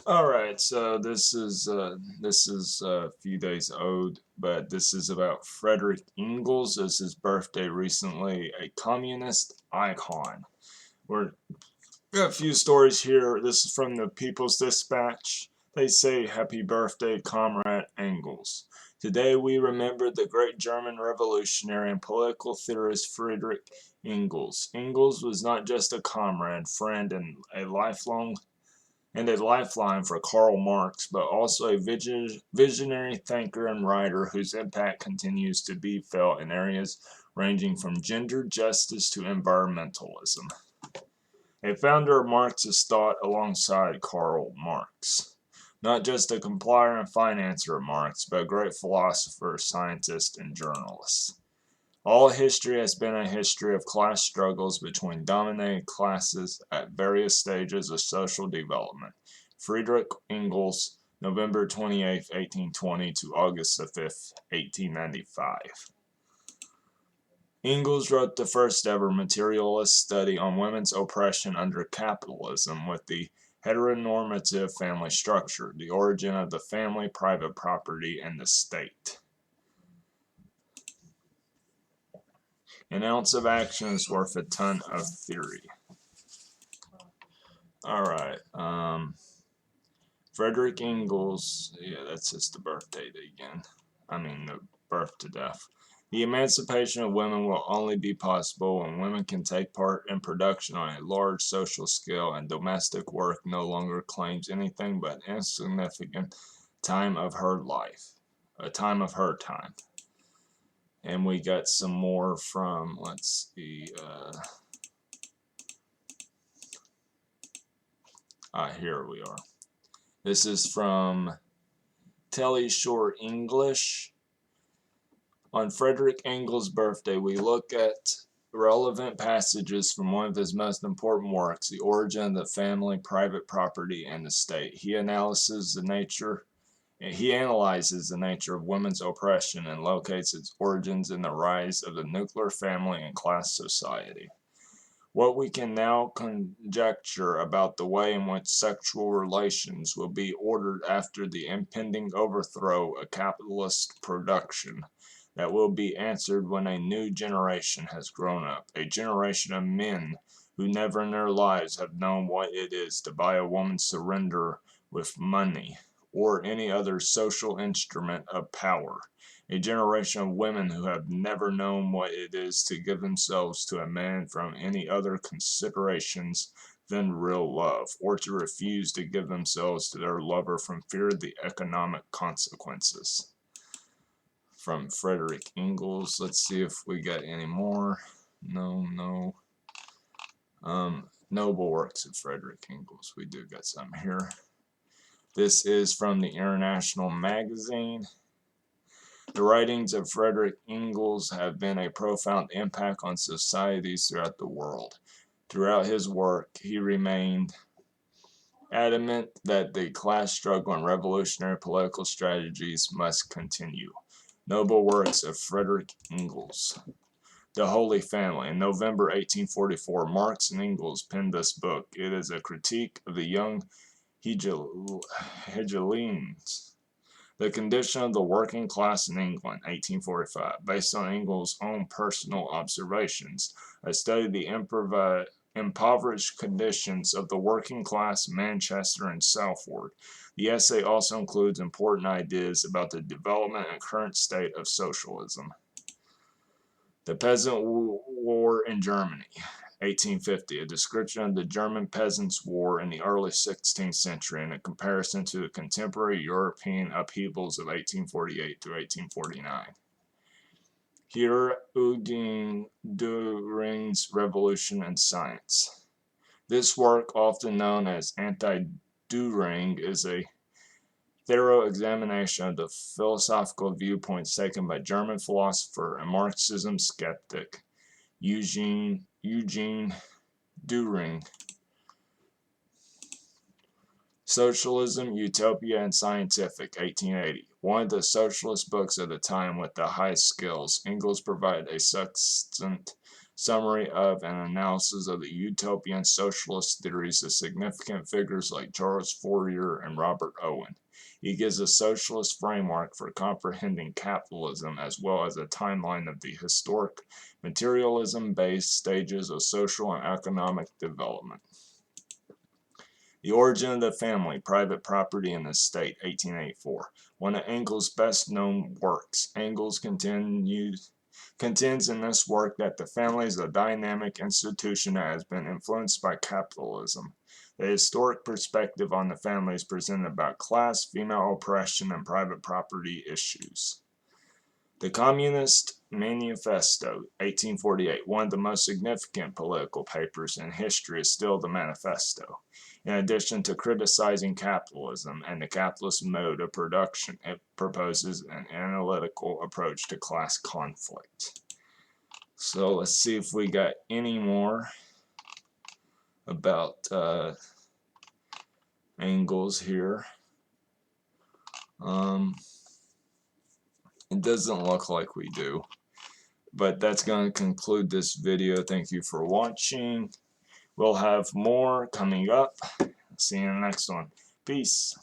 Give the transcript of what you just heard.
Alright, so this is a few days old, but this is about Friedrich Engels. It's his birthday recently, a communist icon. We're got a few stories here. This is from the People's Dispatch. They say, "Happy birthday, Comrade Engels. Today we remember the great German revolutionary and political theorist Friedrich Engels. Engels was not just a comrade, friend, and a lifeline for Karl Marx, but also a visionary thinker and writer whose impact continues to be felt in areas ranging from gender justice to environmentalism. A founder of Marxist thought alongside Karl Marx. Not just a compiler and financer of Marx, but a great philosopher, scientist, and journalist. All history has been a history of class struggles between dominated classes at various stages of social development. Friedrich Engels, November 28, 1820 to August 5, 1895. Engels wrote the first ever materialist study on women's oppression under capitalism with the heteronormative family structure, the origin of the family, private property, and the state. An ounce of action is worth a ton of theory. Alright, Friedrich Engels, yeah, that's just the birth date again. I mean, the birth to death. The emancipation of women will only be possible when women can take part in production on a large social scale and domestic work no longer claims anything but insignificant time of her life, a time of her time. And we got some more from, let's see, here we are. This is from TeleSure English. On Friedrich Engels' birthday, we look at relevant passages from one of his most important works, The Origin of the Family, Private Property, and the State. He analyzes the nature of women's oppression and locates its origins in the rise of the nuclear family and class society. What we can now conjecture about the way in which sexual relations will be ordered after the impending overthrow of capitalist production that will be answered when a new generation has grown up, a generation of men who never in their lives have known what it is to buy a woman's surrender with money or any other social instrument of power, a generation of women who have never known what it is to give themselves to a man from any other considerations than real love, or to refuse to give themselves to their lover from fear of the economic consequences. From Friedrich Engels. Let's see if we got any more. No. Noble works of Friedrich Engels. We do got some here. This is from the International Magazine. The writings of Friedrich Engels have been a profound impact on societies throughout the world. Throughout his work, he remained adamant that the class struggle and revolutionary political strategies must continue. Noble works of Friedrich Engels. The Holy Family. In November 1844, Marx and Engels penned this book. It is a critique of the young Hegelians. The Condition of the Working Class in England, 1845, based on Engels' own personal observations. A study of the impoverished conditions of the working class in Manchester and Salford. The essay also includes important ideas about the development and current state of socialism. The Peasant War in Germany, 1850, a description of the German Peasants' War in the early 16th century and a comparison to the contemporary European upheavals of 1848 to 1849. Here, Eugene Dühring's Revolution in Science. This work, often known as anti-Dühring, is a thorough examination of the philosophical viewpoints taken by German philosopher and Marxism skeptic Eugene Dühring. Socialism, Utopia, and Scientific, 1880. One of the socialist books of the time with the highest skills, Engels provided a succinct Summary of an analysis of the utopian socialist theories of significant figures like Charles Fourier and Robert Owen. He gives a socialist framework for comprehending capitalism as well as a timeline of the historic materialism-based stages of social and economic development. The Origin of the Family, Private Property and the State, 1884. One of Engels' best-known works. Engels contends in this work that the family is a dynamic institution that has been influenced by capitalism. The historic perspective on the family is presented about class, female oppression, and private property issues. The Communist Manifesto, 1848. One of the most significant political papers in history is still the Manifesto. In addition to criticizing capitalism and the capitalist mode of production, it proposes an analytical approach to class conflict. So let's see if we got any more about Engels here. It doesn't look like we do. But that's going to conclude this video. Thank you for watching. We'll have more coming up. See you in the next one. Peace.